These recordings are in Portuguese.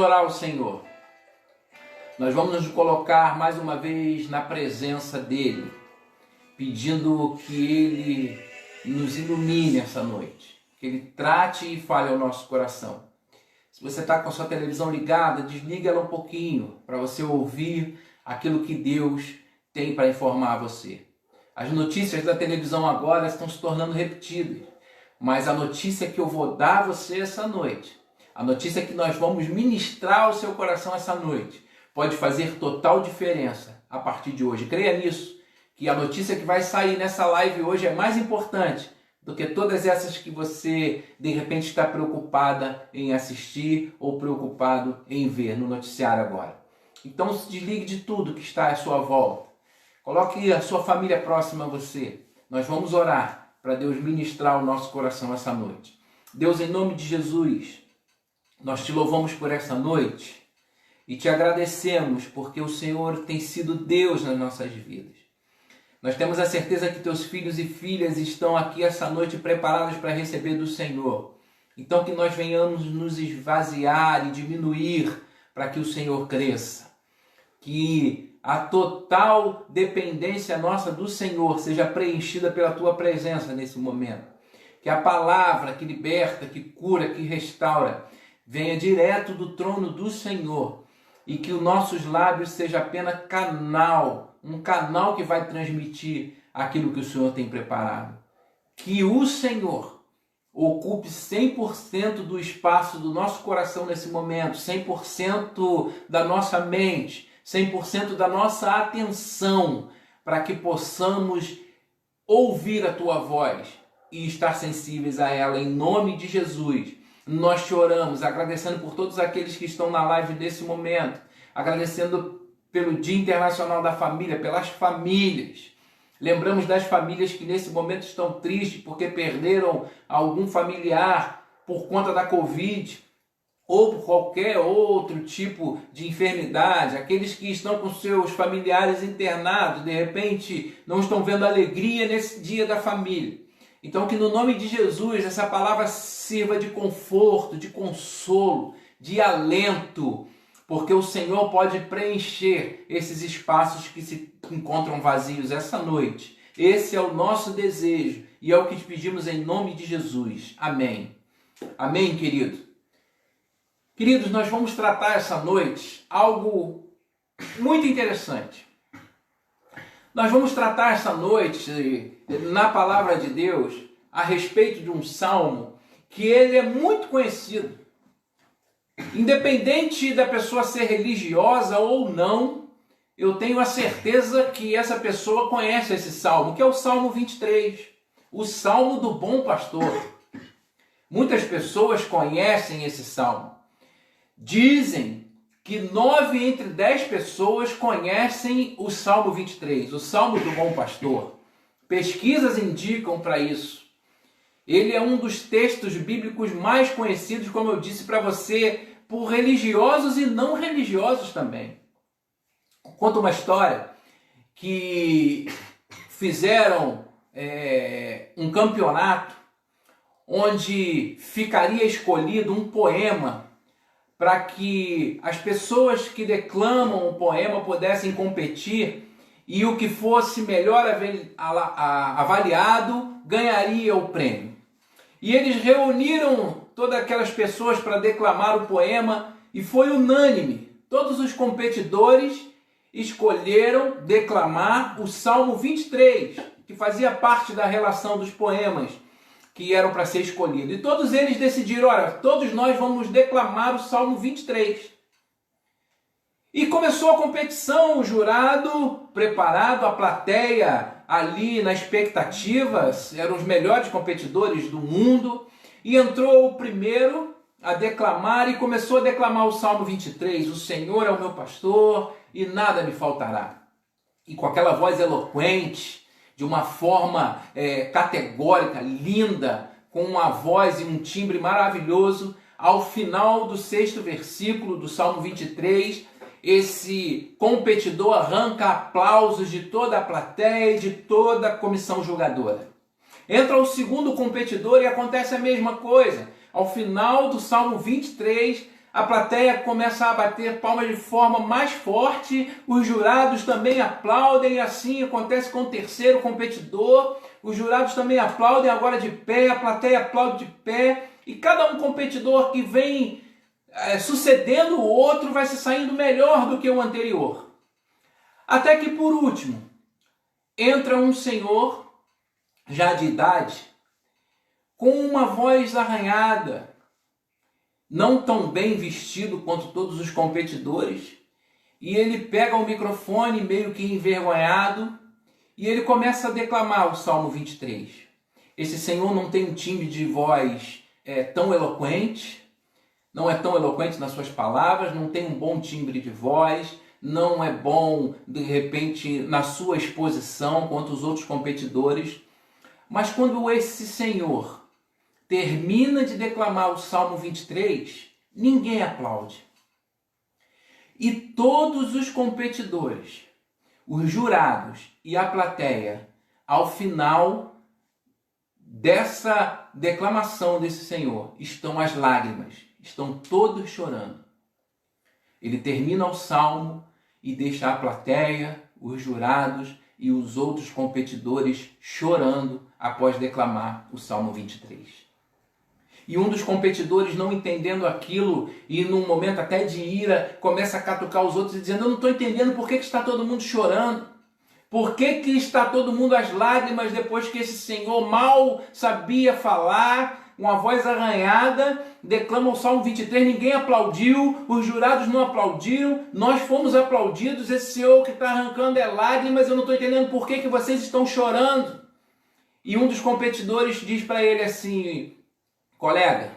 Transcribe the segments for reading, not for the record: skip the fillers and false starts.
orar ao Senhor. Nós vamos nos colocar mais uma vez na presença dEle, pedindo que Ele nos ilumine essa noite, que Ele trate e fale ao nosso coração. Se você está com a sua televisão ligada, desliga ela um pouquinho para você ouvir aquilo que Deus tem para informar a você. As notícias da televisão agora estão se tornando repetidas, mas a notícia que eu vou dar a você essa noite, a notícia que nós vamos ministrar ao seu coração essa noite, pode fazer total diferença a partir de hoje. Creia nisso, que a notícia que vai sair nessa live hoje é mais importante do que todas essas que você, de repente, está preocupada em assistir ou preocupado em ver no noticiário agora. Então, se desligue de tudo que está à sua volta. Coloque a sua família próxima a você. Nós vamos orar para Deus ministrar o nosso coração essa noite. Deus, em nome de Jesus, nós te louvamos por essa noite e te agradecemos porque o Senhor tem sido Deus nas nossas vidas. Nós temos a certeza que teus filhos e filhas estão aqui essa noite preparados para receber do Senhor. Então que nós venhamos nos esvaziar e diminuir para que o Senhor cresça. Que a total dependência nossa do Senhor seja preenchida pela tua presença nesse momento. Que a palavra que liberta, que cura, que restaura, venha direto do trono do Senhor. E que os nossos lábios sejam apenas canal, um canal que vai transmitir aquilo que o Senhor tem preparado. Que o Senhor ocupe 100% do espaço do nosso coração nesse momento, 100% da nossa mente, 100% da nossa atenção, para que possamos ouvir a tua voz e estar sensíveis a ela, em nome de Jesus. Nós te oramos, agradecendo por todos aqueles que estão na live nesse momento, agradecendo pelo Dia Internacional da Família, pelas famílias. Lembramos das famílias que nesse momento estão tristes porque perderam algum familiar por conta da Covid ou por qualquer outro tipo de enfermidade. Aqueles que estão com seus familiares internados, de repente não estão vendo alegria nesse dia da família. Então que no nome de Jesus essa palavra sirva de conforto, de consolo, de alento, porque o Senhor pode preencher esses espaços que se encontram vazios essa noite. Esse é o nosso desejo e é o que te pedimos em nome de Jesus. Amém. Amém, querido. Queridos, nós vamos tratar essa noite algo muito interessante. Nós vamos tratar essa noite, na palavra de Deus, a respeito de um salmo que ele é muito conhecido. Independente da pessoa ser religiosa ou não, eu tenho a certeza que essa pessoa conhece esse salmo, que é o Salmo 23, o Salmo do Bom Pastor. Muitas pessoas conhecem esse salmo. Dizem que 9 entre 10 pessoas conhecem o Salmo 23, o Salmo do Bom Pastor. Pesquisas indicam para isso. Ele é um dos textos bíblicos mais conhecidos, como eu disse para você, por religiosos e não religiosos também. Conta uma história que fizeram um campeonato onde ficaria escolhido um poema para que as pessoas que declamam o poema pudessem competir e o que fosse melhor avaliado ganharia o prêmio. E eles reuniram todas aquelas pessoas para declamar o poema e foi unânime. Todos os competidores escolheram declamar o Salmo 23, que fazia parte da relação dos poemas que eram para ser escolhidos. E todos eles decidiram, olha, todos nós vamos declamar o Salmo 23. E começou a competição, o jurado preparado, a plateia ali na expectativa, eram os melhores competidores do mundo, e entrou o primeiro a declamar e começou a declamar o Salmo 23, o Senhor é o meu pastor e nada me faltará. E com aquela voz eloquente, de uma forma categórica, linda, com uma voz e um timbre maravilhoso, ao final do 6º versículo do Salmo 23, esse competidor arranca aplausos de toda a plateia e de toda a comissão julgadora. Entra o segundo competidor e acontece a mesma coisa. Ao final do Salmo 23, A plateia começa a bater palmas de forma mais forte, os jurados também aplaudem, e assim acontece com o terceiro competidor. Os jurados também aplaudem, agora de pé, a plateia aplaude de pé, e cada um competidor que vem sucedendo o outro vai se saindo melhor do que o anterior. Até que por último, entra um senhor, já de idade, com uma voz arranhada, não tão bem vestido quanto todos os competidores, e ele pega o microfone meio que envergonhado, e ele começa a declamar o Salmo 23. Esse senhor não tem um timbre de voz tão eloquente, não é tão eloquente nas suas palavras, não tem um bom timbre de voz, não é bom, de repente, na sua exposição quanto os outros competidores. Mas quando esse senhor termina de declamar o Salmo 23, ninguém aplaude. E todos os competidores, os jurados e a plateia, ao final dessa declamação desse senhor, estão as lágrimas, estão todos chorando. Ele termina o salmo e deixa a plateia, os jurados e os outros competidores chorando após declamar o Salmo 23. E um dos competidores, não entendendo aquilo, e num momento até de ira, começa a catucar os outros e dizendo: eu não estou entendendo por que está todo mundo chorando. Por que está todo mundo às lágrimas depois que esse senhor mal sabia falar, com a voz arranhada, declama o Salmo 23, ninguém aplaudiu, os jurados não aplaudiram, nós fomos aplaudidos, esse senhor que está arrancando lágrimas, eu não estou entendendo por que vocês estão chorando. E um dos competidores diz para ele assim: colega,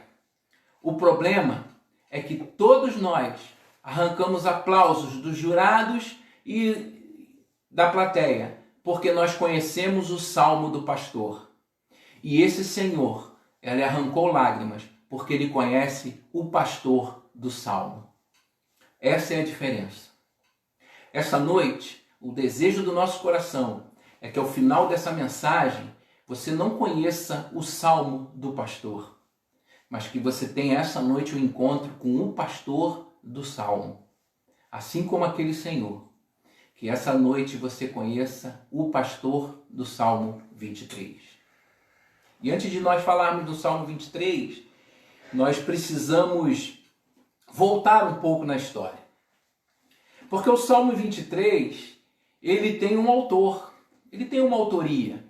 o problema é que todos nós arrancamos aplausos dos jurados e da plateia, porque nós conhecemos o Salmo do pastor. E esse senhor, ele arrancou lágrimas porque ele conhece o pastor do Salmo. Essa é a diferença. Essa noite, o desejo do nosso coração é que ao final dessa mensagem você não conheça o Salmo do pastor, mas que você tenha essa noite um encontro com o pastor do Salmo. Assim como aquele senhor, que essa noite você conheça o pastor do Salmo 23. E antes de nós falarmos do Salmo 23, nós precisamos voltar um pouco na história. Porque o Salmo 23, ele tem um autor, ele tem uma autoria.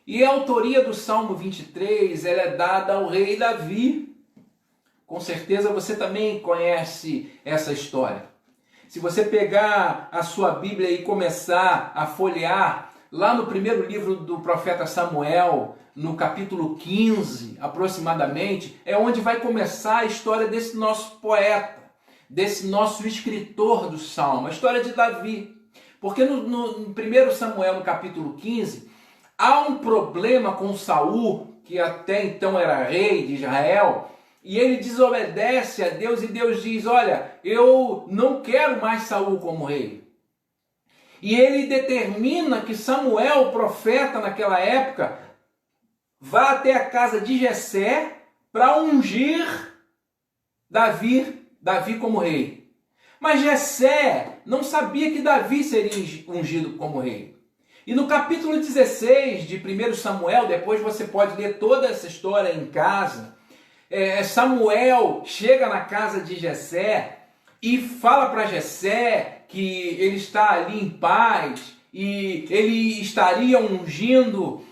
E a autoria do Salmo 23, ela é dada ao rei Davi. Com certeza você também conhece essa história. Se você pegar a sua Bíblia e começar a folhear, lá no primeiro livro do profeta Samuel, no capítulo 15, aproximadamente, é onde vai começar a história desse nosso poeta, desse nosso escritor do Salmo, a história de Davi. Porque no 1 Samuel, no capítulo 15, há um problema com Saul, que até então era rei de Israel, e ele desobedece a Deus, e Deus diz: olha, eu não quero mais Saul como rei. E ele determina que Samuel, o profeta naquela época, vá até a casa de Jessé para ungir Davi como rei. Mas Jessé não sabia que Davi seria ungido como rei. E no capítulo 16 de 1 Samuel, depois você pode ler toda essa história em casa, Samuel chega na casa de Jessé e fala para Jessé que ele está ali em paz e ele estaria ungindo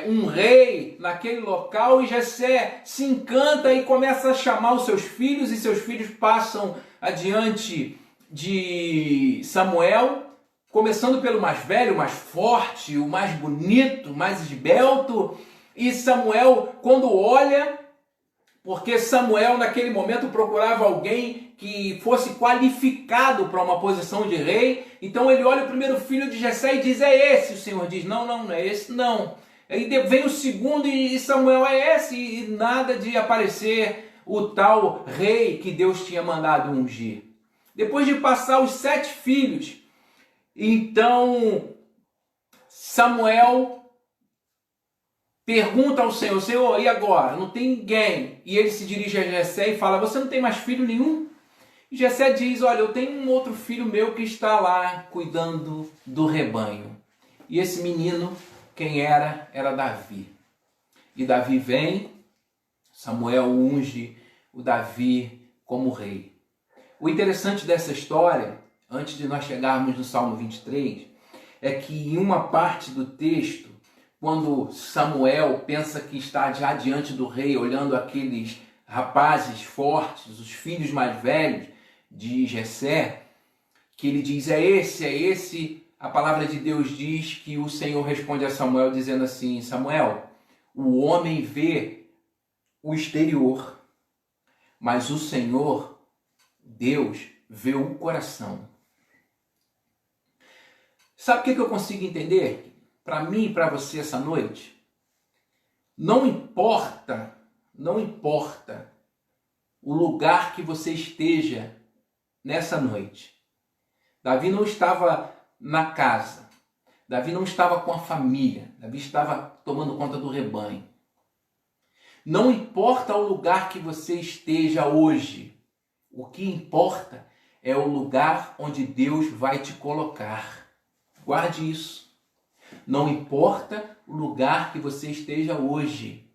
um rei naquele local, e Jessé se encanta e começa a chamar os seus filhos, e seus filhos passam adiante de Samuel, começando pelo mais velho, o mais forte, o mais bonito, o mais esbelto. E Samuel, quando olha, porque Samuel naquele momento procurava alguém que fosse qualificado para uma posição de rei, então ele olha o primeiro filho de Jessé e diz: é esse. O Senhor diz: não é esse não. Aí vem o segundo e Samuel: é esse, e nada de aparecer o tal rei que Deus tinha mandado ungir. Depois de passar os 7 filhos, então Samuel pergunta ao Senhor, Senhor, e agora? Não tem ninguém. E ele se dirige a Jessé e fala, você não tem mais filho nenhum? E Jessé diz, olha, eu tenho um outro filho meu que está lá cuidando do rebanho. E esse menino, quem era? Era Davi. E Davi vem, Samuel unge o Davi como rei. O interessante dessa história, antes de nós chegarmos no Salmo 23, é que em uma parte do texto, quando Samuel pensa que está já diante do rei, olhando aqueles rapazes fortes, os filhos mais velhos de Jessé, que ele diz, é esse, a palavra de Deus diz que o Senhor responde a Samuel dizendo assim, Samuel, o homem vê o exterior, mas o Senhor, Deus, vê o coração. Sabe o que eu consigo entender? Para mim e para você essa noite, não importa o lugar que você esteja nessa noite. Davi não estava na casa, Davi não estava com a família, Davi estava tomando conta do rebanho. Não importa o lugar que você esteja hoje, o que importa é o lugar onde Deus vai te colocar. Guarde isso. Não importa o lugar que você esteja hoje,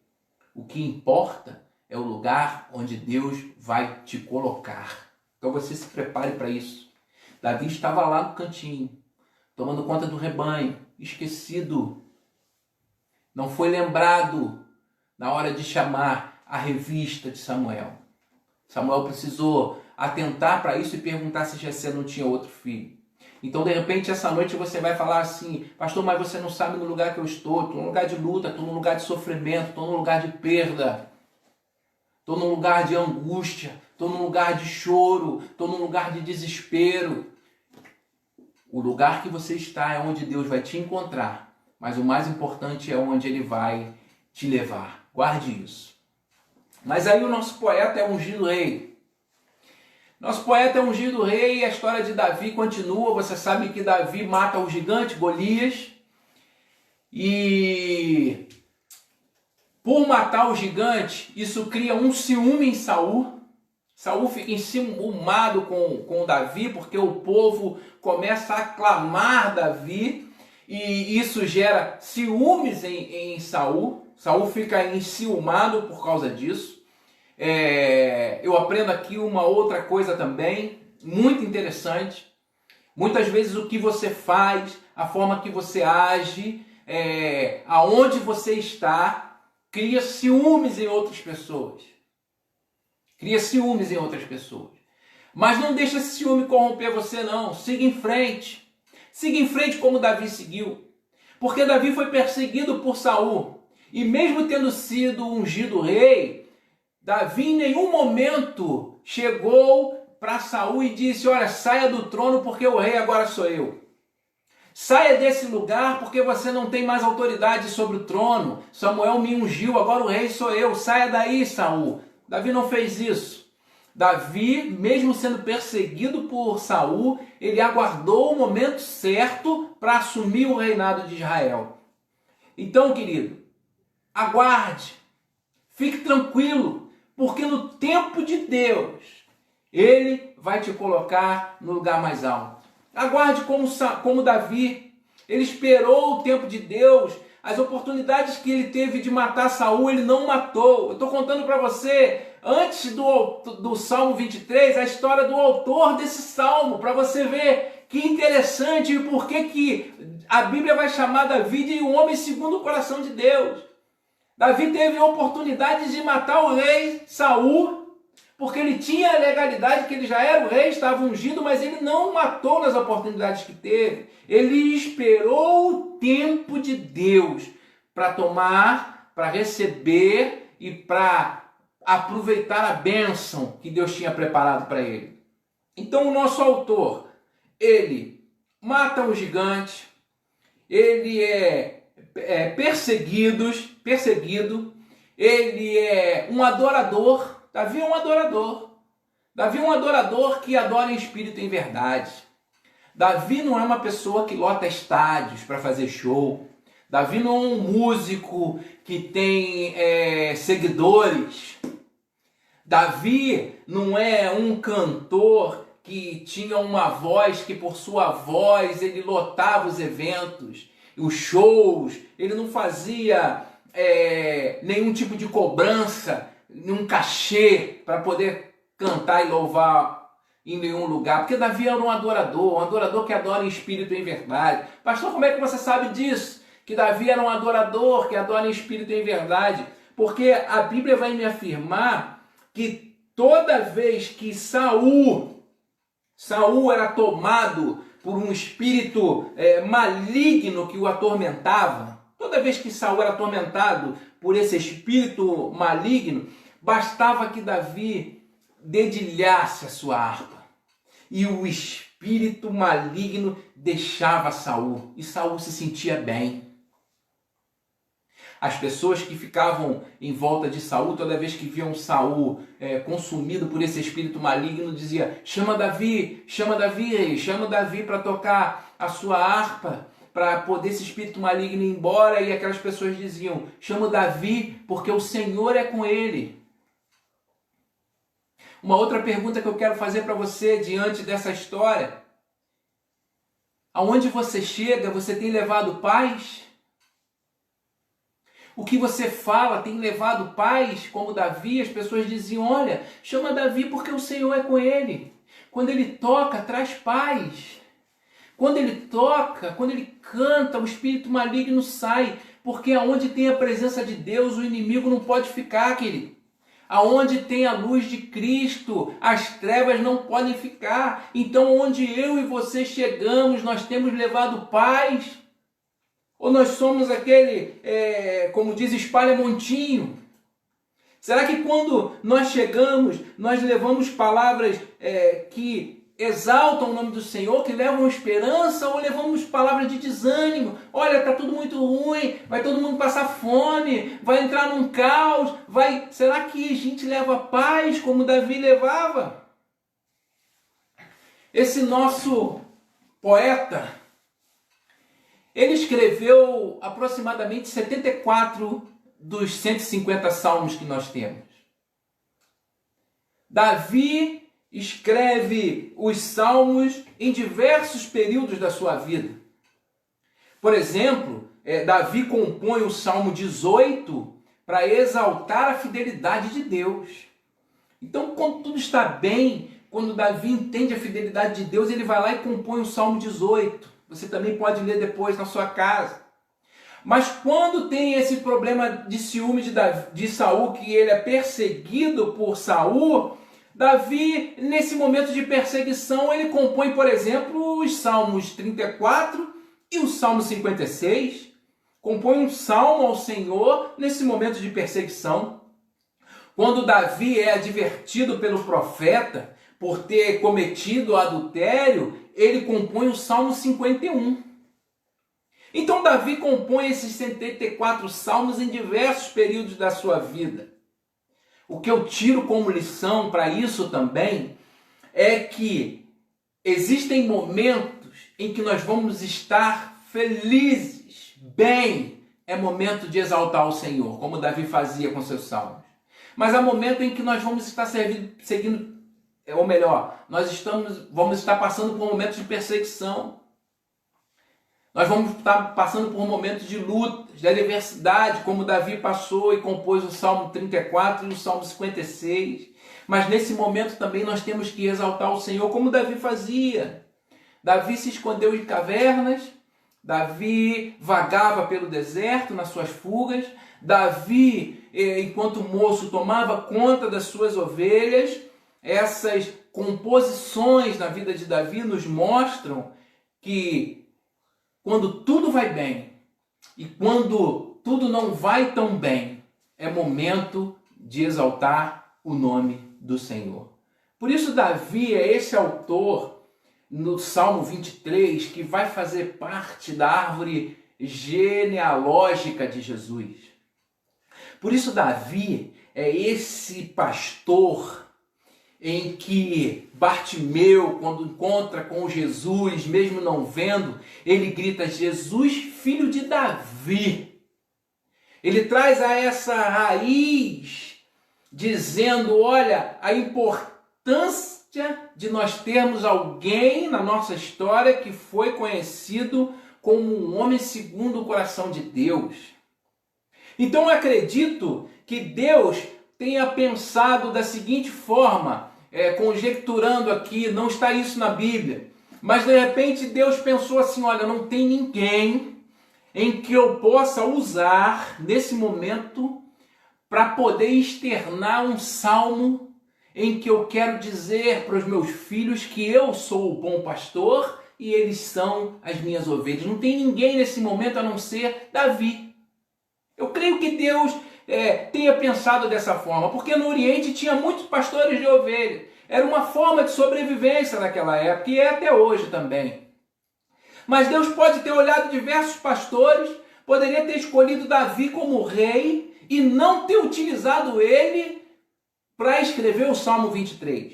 o que importa é o lugar onde Deus vai te colocar. Então você se prepare para isso. Davi estava lá no cantinho, tomando conta do rebanho, esquecido. Não foi lembrado na hora de chamar a revista de Samuel. Samuel precisou atentar para isso e perguntar se Jessé não tinha outro filho. Então, de repente, essa noite você vai falar assim, pastor, mas você não sabe no lugar que eu estou num lugar de luta, estou num lugar de sofrimento, estou num lugar de perda, estou num lugar de angústia, estou num lugar de choro, estou num lugar de desespero. O lugar que você está é onde Deus vai te encontrar, mas o mais importante é onde Ele vai te levar. Guarde isso. Mas aí o nosso poeta é ungido rei. Nosso poeta é ungido rei e a história de Davi continua. Você sabe que Davi mata o gigante Golias. E por matar o gigante, isso cria um ciúme em Saul. Saul fica enciumado com Davi, porque o povo começa a aclamar Davi. E isso gera ciúmes em Saul. Saul fica enciumado por causa disso. Eu aprendo aqui uma outra coisa também, muito interessante. Muitas vezes o que você faz, a forma que você age, aonde você está, cria ciúmes em outras pessoas. Cria ciúmes em outras pessoas. Mas não deixa esse ciúme corromper você não, siga em frente. Siga em frente como Davi seguiu. Porque Davi foi perseguido por Saul. E mesmo tendo sido ungido rei, Davi em nenhum momento chegou para Saul e disse, olha, saia do trono porque o rei agora sou eu. Saia desse lugar porque você não tem mais autoridade sobre o trono. Samuel me ungiu, agora o rei sou eu. Saia daí, Saul. Davi não fez isso. Davi, mesmo sendo perseguido por Saul, ele aguardou o momento certo para assumir o reinado de Israel. Então, querido, aguarde, fique tranquilo. Porque no tempo de Deus, Ele vai te colocar no lugar mais alto. Aguarde como Davi. Ele esperou o tempo de Deus. As oportunidades que ele teve de matar Saul, ele não matou. Eu estou contando para você, antes do Salmo 23, a história do autor desse salmo, para você ver que interessante e por que a Bíblia vai chamar Davi de um homem segundo o coração de Deus. Davi teve a oportunidade de matar o rei Saul, porque ele tinha a legalidade que ele já era o rei, estava ungido, mas ele não matou nas oportunidades que teve. Ele esperou o tempo de Deus para tomar, para receber e para aproveitar a bênção que Deus tinha preparado para ele. Então o nosso autor, ele mata um gigante, ele é perseguido, ele é um adorador. Davi é um adorador. Davi é um adorador que adora em espírito e em verdade. Davi não é uma pessoa que lota estádios para fazer show. Davi não é um músico que tem seguidores. Davi não é um cantor que tinha uma voz que por sua voz ele lotava os eventos, os shows. Ele não fazia nenhum tipo de cobrança, nenhum cachê para poder cantar e louvar em nenhum lugar. Porque Davi era um adorador que adora em espírito e em verdade. Pastor, como é que você sabe disso? Que Davi era um adorador que adora em espírito e em verdade? Porque a Bíblia vai me afirmar que toda vez que Saul era tomado por um espírito maligno que o atormentava, toda vez que Saul era atormentado por esse espírito maligno, bastava que Davi dedilhasse a sua harpa e o espírito maligno deixava Saul e Saul se sentia bem. As pessoas que ficavam em volta de Saul, toda vez que viam Saul consumido por esse espírito maligno, dizia: chama Davi para tocar a sua harpa, para poder esse espírito maligno ir embora. E aquelas pessoas diziam: chama Davi porque o Senhor é com ele. Uma outra pergunta que eu quero fazer para você diante dessa história: aonde você chega, você tem levado paz? O que você fala tem levado paz? Como Davi, as pessoas diziam: olha, chama Davi porque o Senhor é com ele. Quando ele toca, traz paz. Quando ele toca, quando ele canta, o espírito maligno sai. Porque aonde tem a presença de Deus, o inimigo não pode ficar, querido. Aonde tem a luz de Cristo, as trevas não podem ficar. Então, onde eu e você chegamos, nós temos levado paz. Ou nós somos aquele, como diz, espalha-montinho? Será que quando nós chegamos, nós levamos palavras que exaltam o nome do Senhor, que levam esperança, ou levamos palavras de desânimo? Olha, está tudo muito ruim, vai todo mundo passar fome, vai entrar num caos, Será que a gente leva paz como Davi levava? Esse nosso poeta, ele escreveu aproximadamente 74 dos 150 salmos que nós temos. Davi escreve os salmos em diversos períodos da sua vida. Por exemplo, Davi compõe o Salmo 18 para exaltar a fidelidade de Deus. Então, quando tudo está bem, quando Davi entende a fidelidade de Deus, ele vai lá e compõe o Salmo 18. Você também pode ler depois na sua casa. Mas quando tem esse problema de ciúme de Saul, que ele é perseguido por Saul, Davi, nesse momento de perseguição, ele compõe, por exemplo, os Salmos 34 e o Salmo 56. Compõe um salmo ao Senhor nesse momento de perseguição. Quando Davi é advertido pelo profeta por ter cometido adultério, ele compõe o Salmo 51. Então Davi compõe esses 74 salmos em diversos períodos da sua vida. O que eu tiro como lição para isso também é que existem momentos em que nós vamos estar felizes, bem. É momento de exaltar o Senhor, como Davi fazia com seus salmos. Mas há momento em que nós vamos estar vamos estar passando por momentos de perseguição. Nós vamos estar passando por momentos de lutas, de adversidade, como Davi passou e compôs o Salmo 34 e o Salmo 56. Mas nesse momento também nós temos que exaltar o Senhor, como Davi fazia. Davi se escondeu em cavernas, Davi vagava pelo deserto nas suas fugas, Davi, enquanto moço, tomava conta das suas ovelhas. Essas composições na vida de Davi nos mostram que quando tudo vai bem e quando tudo não vai tão bem, é momento de exaltar o nome do Senhor. Por isso Davi é esse autor no Salmo 23 que vai fazer parte da árvore genealógica de Jesus. Por isso Davi é esse pastor em que Bartimeu, quando encontra com Jesus, mesmo não vendo, ele grita: Jesus, filho de Davi. Ele traz a essa raiz, dizendo: olha, a importância de nós termos alguém na nossa história que foi conhecido como um homem segundo o coração de Deus. Então eu acredito que Deus tenha pensado da seguinte forma, conjecturando aqui, não está isso na Bíblia, mas de repente Deus pensou assim: olha, não tem ninguém em que eu possa usar nesse momento para poder externar um salmo em que eu quero dizer para os meus filhos que eu sou o bom pastor e eles são as minhas ovelhas. Não tem ninguém nesse momento a não ser Davi. Eu creio que Deus tenha pensado dessa forma, porque no Oriente tinha muitos pastores de ovelhas. Era uma forma de sobrevivência naquela época e é até hoje também. Mas Deus pode ter olhado diversos pastores, poderia ter escolhido Davi como rei e não ter utilizado ele para escrever o Salmo 23.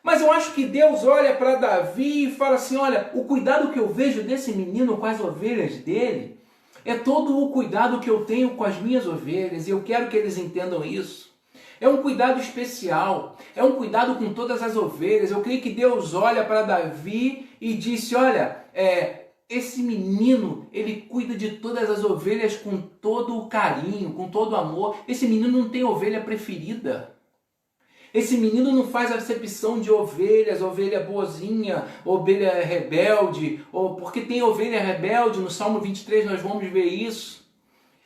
Mas eu acho que Deus olha para Davi e fala assim: olha, o cuidado que eu vejo desse menino com as ovelhas dele é todo o cuidado que eu tenho com as minhas ovelhas, e eu quero que eles entendam isso. É um cuidado especial, é um cuidado com todas as ovelhas. Eu creio que Deus olha para Davi e disse: olha, esse menino, ele cuida de todas as ovelhas com todo o carinho, com todo o amor. Esse menino não tem ovelha preferida. Esse menino não faz acepção de ovelhas, ovelha boazinha, ovelha rebelde, ou porque tem ovelha rebelde, no Salmo 23 nós vamos ver isso.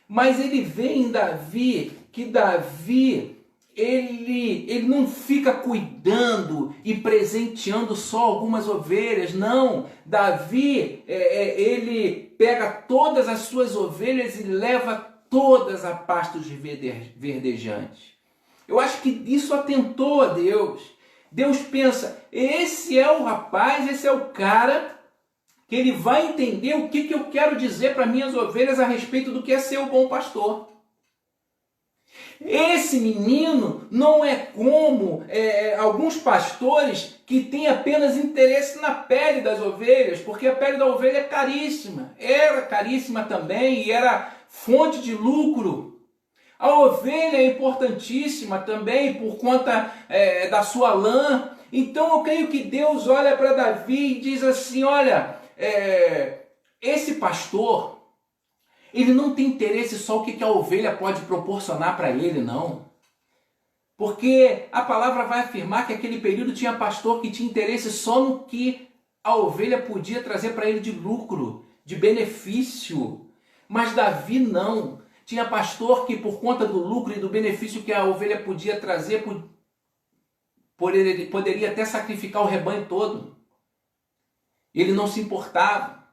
Mas ele vê em Davi, que Davi, ele não fica cuidando e presenteando só algumas ovelhas, não. Davi, ele pega todas as suas ovelhas e leva todas a pastos verdejantes. Eu acho que isso atentou a Deus. Deus pensa: esse é o rapaz, esse é o cara que ele vai entender o que eu quero dizer para minhas ovelhas a respeito do que é ser o bom pastor. Esse menino não é como alguns pastores que têm apenas interesse na pele das ovelhas, porque a pele da ovelha é caríssima. Era caríssima também e era fonte de lucro. A ovelha é importantíssima também por conta da sua lã. Então eu creio que Deus olha para Davi e diz assim: olha, esse pastor, ele não tem interesse só o que a ovelha pode proporcionar para ele, não. Porque a palavra vai afirmar que aquele período tinha pastor que tinha interesse só no que a ovelha podia trazer para ele de lucro, de benefício. Mas Davi não. Tinha pastor que, por conta do lucro e do benefício que a ovelha podia trazer, poderia até sacrificar o rebanho todo. Ele não se importava.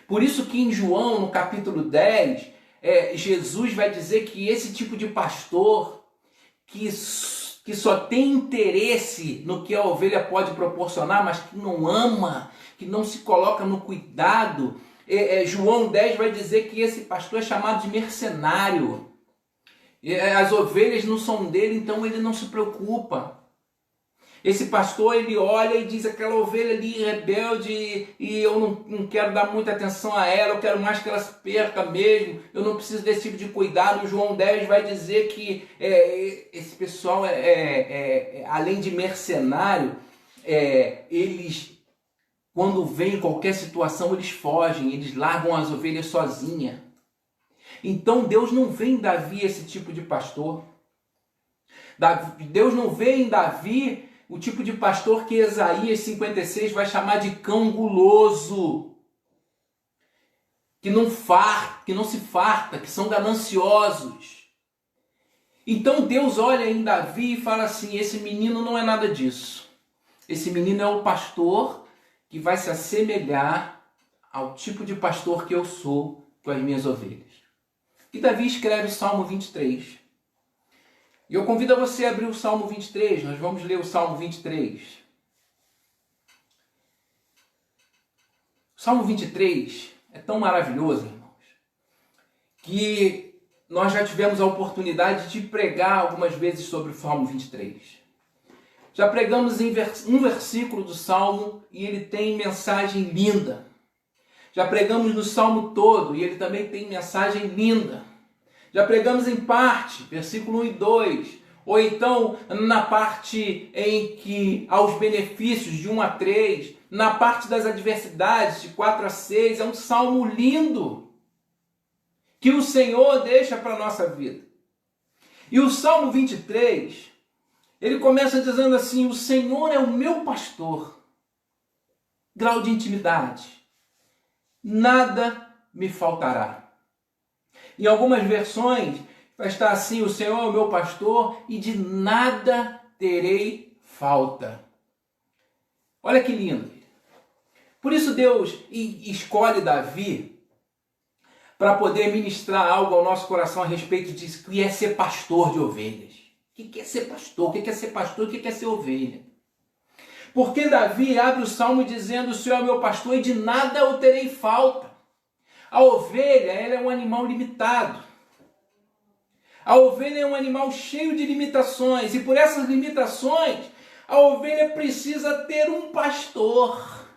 Por isso que em João, no capítulo 10, Jesus vai dizer que esse tipo de pastor, que só tem interesse no que a ovelha pode proporcionar, mas que não ama, que não se coloca no cuidado, João 10 vai dizer que esse pastor é chamado de mercenário. As ovelhas não são dele, então ele não se preocupa. Esse pastor, ele olha e diz: aquela ovelha ali rebelde, e eu não quero dar muita atenção a ela, eu quero mais que ela se perca mesmo, eu não preciso desse tipo de cuidado. João 10 vai dizer que esse pessoal, além de mercenário, eles, quando vem qualquer situação, eles fogem, eles largam as ovelhas sozinhas. Então Deus não vê em Davi esse tipo de pastor. Deus não vê em Davi o tipo de pastor que Isaías 56 vai chamar de cão guloso, que não se farta, que são gananciosos. Então Deus olha em Davi e fala assim: esse menino não é nada disso. Esse menino é o pastor que vai se assemelhar ao tipo de pastor que eu sou com as minhas ovelhas. E Davi escreve o Salmo 23. E eu convido a você a abrir o Salmo 23, nós vamos ler o Salmo 23. O Salmo 23 é tão maravilhoso, irmãos, que nós já tivemos a oportunidade de pregar algumas vezes sobre o Salmo 23. Já pregamos em um versículo do Salmo e ele tem mensagem linda. Já pregamos no Salmo todo e ele também tem mensagem linda. Já pregamos em parte, versículo 1 e 2, ou então na parte em que há os benefícios de 1 a 3, na parte das adversidades de 4 a 6, é um salmo lindo que o Senhor deixa para a nossa vida. E o Salmo 23, ele começa dizendo assim: o Senhor é o meu pastor. Grau de intimidade. Nada me faltará. Em algumas versões vai estar assim: o Senhor é o meu pastor e de nada terei falta. Olha que lindo. Por isso Deus escolhe Davi para poder ministrar algo ao nosso coração a respeito disso, que é ser pastor de ovelhas. O que é ser pastor? O que é ser pastor? O que é ser ovelha? Porque Davi abre o salmo dizendo: o Senhor é meu pastor e de nada eu terei falta. A ovelha, ela é um animal limitado. A ovelha é um animal cheio de limitações. E por essas limitações, a ovelha precisa ter um pastor.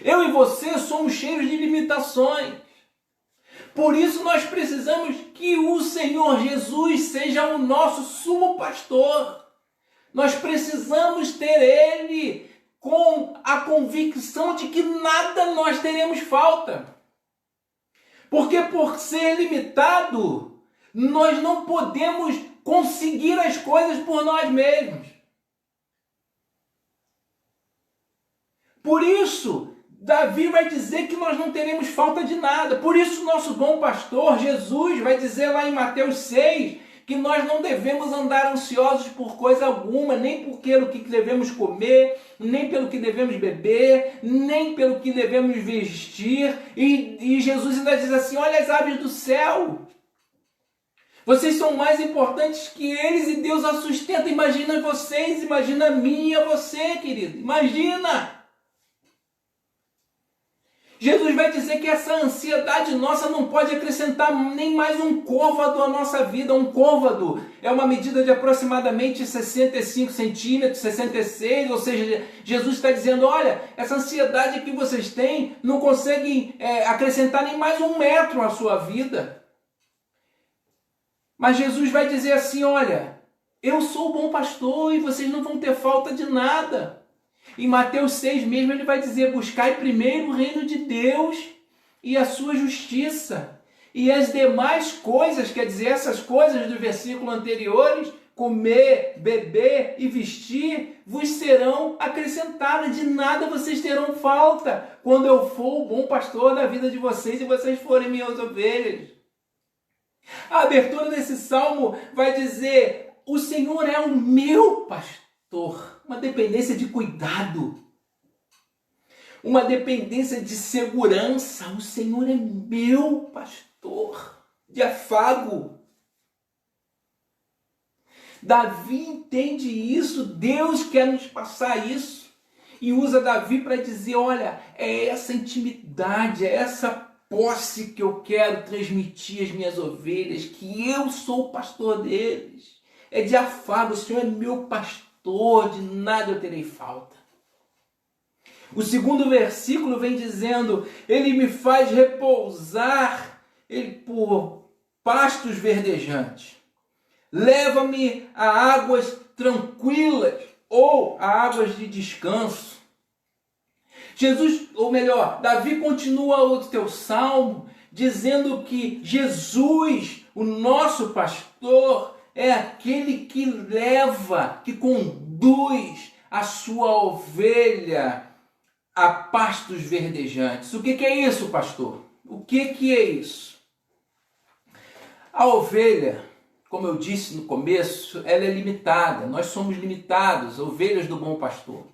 Eu e você somos cheios de limitações. Por isso nós precisamos que o Senhor Jesus seja o nosso sumo pastor. Nós precisamos ter Ele com a convicção de que nada nós teremos falta. Porque por ser limitado, nós não podemos conseguir as coisas por nós mesmos. Por isso, Davi vai dizer que nós não teremos falta de nada. Por isso, nosso bom pastor, Jesus, vai dizer lá em Mateus 6, que nós não devemos andar ansiosos por coisa alguma, nem por pelo que devemos comer, nem pelo que devemos beber, nem pelo que devemos vestir. E Jesus ainda diz assim: olha as aves do céu. Vocês são mais importantes que eles e Deus a sustenta. Imagina vocês, imagina a mim e a você, querido. Imagina! Jesus vai dizer que essa ansiedade nossa não pode acrescentar nem mais um côvado à nossa vida. Um côvado é uma medida de aproximadamente 65 centímetros, 66, ou seja, Jesus está dizendo: olha, essa ansiedade que vocês têm não consegue acrescentar nem mais 1 metro à sua vida. Mas Jesus vai dizer assim: olha, eu sou o bom pastor e vocês não vão ter falta de nada. Em Mateus 6 mesmo ele vai dizer: buscai primeiro o reino de Deus e a sua justiça. E as demais coisas, quer dizer, essas coisas do versículo anteriores, comer, beber e vestir, vos serão acrescentadas. De nada vocês terão falta quando eu for o bom pastor da vida de vocês e vocês forem minhas ovelhas. A abertura desse salmo vai dizer: o Senhor é o meu pastor. Uma dependência de cuidado, uma dependência de segurança. O Senhor é meu pastor, de afago. Davi entende isso, Deus quer nos passar isso e usa Davi para dizer: olha, é essa intimidade, é essa posse que eu quero transmitir às minhas ovelhas, que eu sou o pastor deles. É de afago, o Senhor é meu pastor. De nada eu terei falta. O segundo versículo vem dizendo: ele me faz repousar por pastos verdejantes, leva-me a águas tranquilas ou a águas de descanso. Jesus, ou melhor, Davi continua o teu salmo dizendo que Jesus, o nosso pastor, é aquele que leva, que conduz a sua ovelha a pastos verdejantes. O que é isso, pastor? O que é isso? A ovelha, como eu disse no começo, ela é limitada. Nós somos limitados, ovelhas do bom pastor.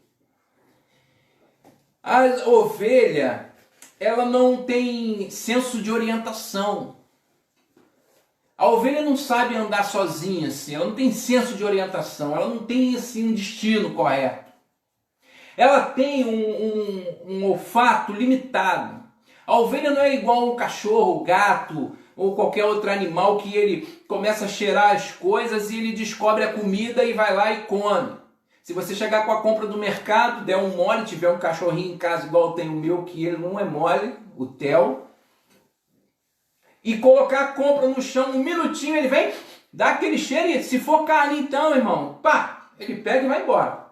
A ovelha, ela não tem senso de orientação. A ovelha não sabe andar sozinha, assim, ela não tem senso de orientação, ela não tem assim, um destino correto. Ela tem um olfato limitado. A ovelha não é igual um cachorro, gato, ou qualquer outro animal que ele começa a cheirar as coisas e ele descobre a comida e vai lá e come. Se você chegar com a compra do mercado, der um mole, tiver um cachorrinho em casa igual tem o meu, que ele não é mole, o Theo, e colocar a compra no chão um minutinho, ele vem, dá aquele cheiro e se for carne então, irmão, pá, ele pega e vai embora.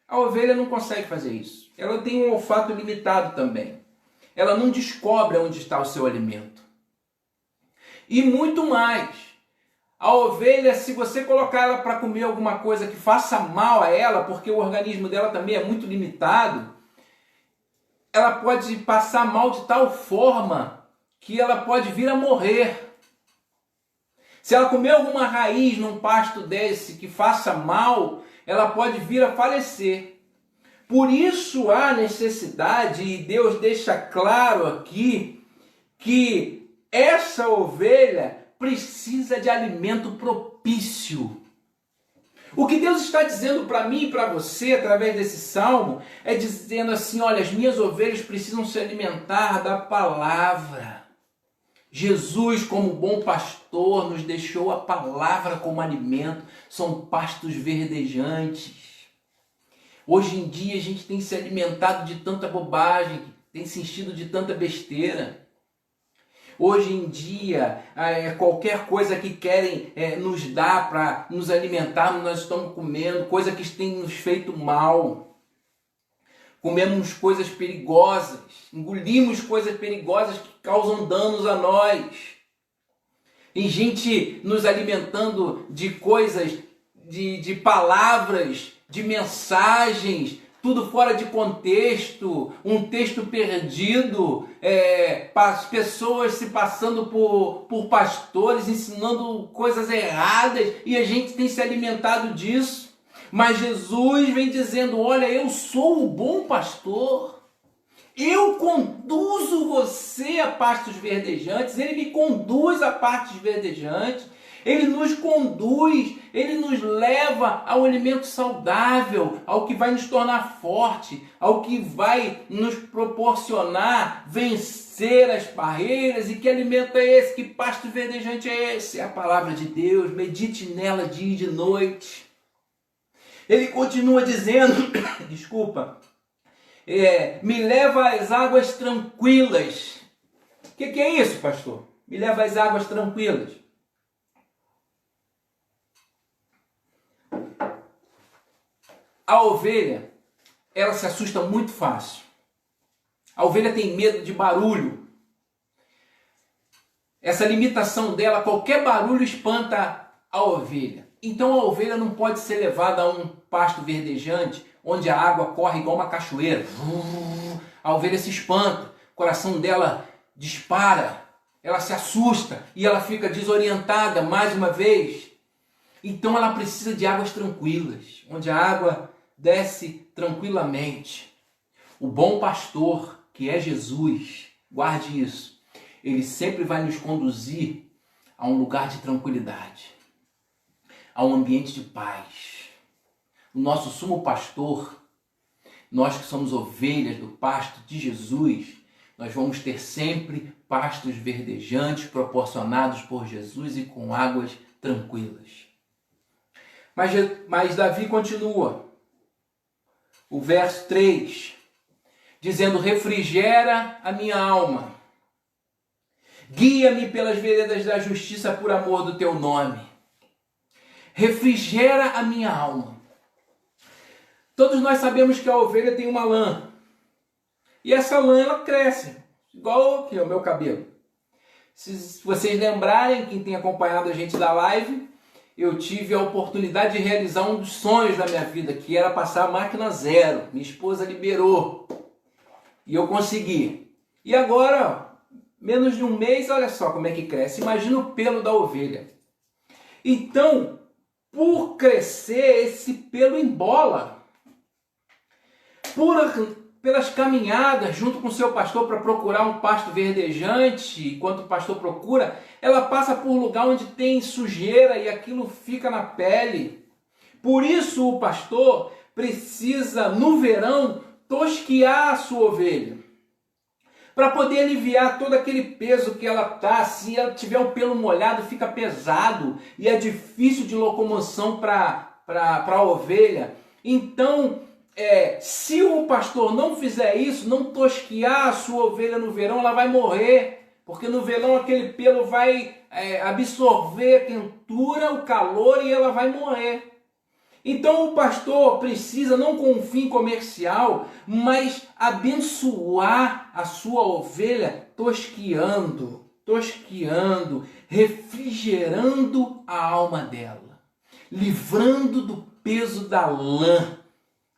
A ovelha não consegue fazer isso. Ela tem um olfato limitado também. Ela não descobre onde está o seu alimento. E muito mais. A ovelha, se você colocar ela para comer alguma coisa que faça mal a ela, porque o organismo dela também é muito limitado, ela pode passar mal de tal forma que ela pode vir a morrer. Se ela comer alguma raiz num pasto desse que faça mal, ela pode vir a falecer. Por isso há necessidade, e Deus deixa claro aqui, que essa ovelha precisa de alimento propício. O que Deus está dizendo para mim e para você, através desse salmo, é dizendo assim, olha, as minhas ovelhas precisam se alimentar da palavra. Jesus, como bom pastor, nos deixou a palavra como alimento, são pastos verdejantes. Hoje em dia a gente tem se alimentado de tanta bobagem, tem se enchido de tanta besteira. Hoje em dia, qualquer coisa que querem nos dar para nos alimentarmos, nós estamos comendo, coisa que tem nos feito mal. Comemos coisas perigosas, engolimos coisas perigosas que causam danos a nós. Tem gente nos alimentando de coisas, de palavras, de mensagens, tudo fora de contexto, um texto perdido, as pessoas se passando por pastores, ensinando coisas erradas, e a gente tem se alimentado disso. Mas Jesus vem dizendo, olha, eu sou o bom pastor, eu conduzo você a pastos verdejantes, ele me conduz a pastos verdejantes, ele nos conduz, ele nos leva ao alimento saudável, ao que vai nos tornar forte, ao que vai nos proporcionar vencer as barreiras. E que alimento é esse? Que pasto verdejante é esse? É a palavra de Deus, medite nela dia e de noite. Ele continua dizendo, desculpa, me leva às águas tranquilas. O que é isso, pastor? Me leva às águas tranquilas. A ovelha, ela se assusta muito fácil. A ovelha tem medo de barulho. Essa limitação dela, qualquer barulho espanta a ovelha. Então a ovelha não pode ser levada a um pasto verdejante, onde a água corre igual uma cachoeira. A ovelha se espanta, o coração dela dispara, ela se assusta e ela fica desorientada mais uma vez. Então ela precisa de águas tranquilas, onde a água desce tranquilamente. O bom pastor, que é Jesus, guarde isso, ele sempre vai nos conduzir a um lugar de tranquilidade, a um ambiente de paz. O nosso sumo pastor, nós que somos ovelhas do pasto de Jesus, nós vamos ter sempre pastos verdejantes proporcionados por Jesus e com águas tranquilas. Mas Davi continua, o verso 3, dizendo, refrigera a minha alma, guia-me pelas veredas da justiça por amor do teu nome. Refrigera a minha alma. Todos nós sabemos que a ovelha tem uma lã. E essa lã, ela cresce. Igual aqui, o meu cabelo. Se vocês lembrarem, quem tem acompanhado a gente da live, eu tive a oportunidade de realizar um dos sonhos da minha vida, que era passar a máquina zero. Minha esposa liberou. E eu consegui. E agora, menos de um mês, olha só como é que cresce. Imagina o pelo da ovelha. Então, por crescer, esse pelo embola. Pelas caminhadas junto com o seu pastor para procurar um pasto verdejante, enquanto o pastor procura, ela passa por um lugar onde tem sujeira e aquilo fica na pele. Por isso o pastor precisa, no verão, tosquiar a sua ovelha. para poder aliviar todo aquele peso que ela tá. Se ela tiver o pelo molhado, fica pesado e é difícil de locomoção para a ovelha. Então, se o pastor não fizer isso, não tosquiar a sua ovelha no verão, ela vai morrer, porque no verão aquele pelo vai absorver a quentura, o calor, e ela vai morrer. Então o pastor precisa, não com um fim comercial, mas abençoar a sua ovelha tosquiando, refrigerando a alma dela, livrando do peso da lã,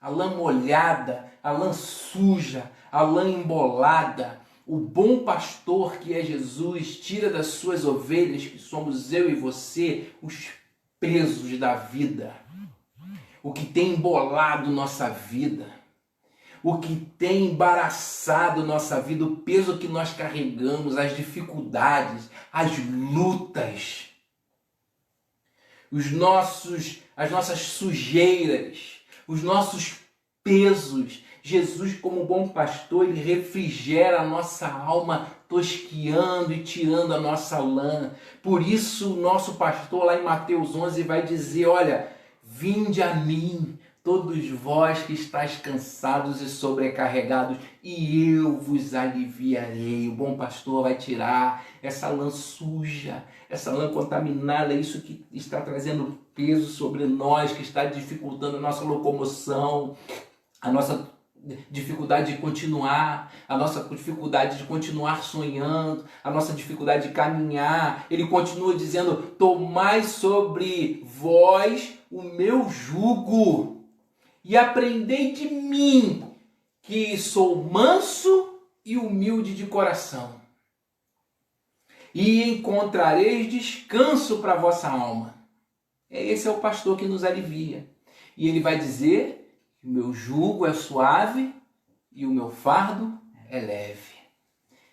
a lã molhada, a lã suja, a lã embolada. O bom pastor, que é Jesus, tira das suas ovelhas, que somos eu e você, os pesos da vida. O que tem embolado nossa vida, o que tem embaraçado nossa vida, o peso que nós carregamos, as dificuldades, as lutas, as nossas sujeiras, os nossos pesos. Jesus, como bom pastor, ele refrigera a nossa alma, tosquiando e tirando a nossa lã. Por isso o nosso pastor lá em Mateus 11 vai dizer, olha, vinde a mim, todos vós que estáis cansados e sobrecarregados, e eu vos aliviarei. O bom pastor vai tirar essa lã suja, essa lã contaminada, isso que está trazendo peso sobre nós, que está dificultando a nossa locomoção, a nossa dificuldade de continuar, a nossa dificuldade de continuar sonhando, a nossa dificuldade de caminhar. Ele continua dizendo, tomai sobre vós o meu jugo e aprendei de mim, que sou manso e humilde de coração, e encontrareis descanso para a vossa alma. Esse é o pastor que nos alivia. E ele vai dizer, o meu jugo é suave e o meu fardo é leve.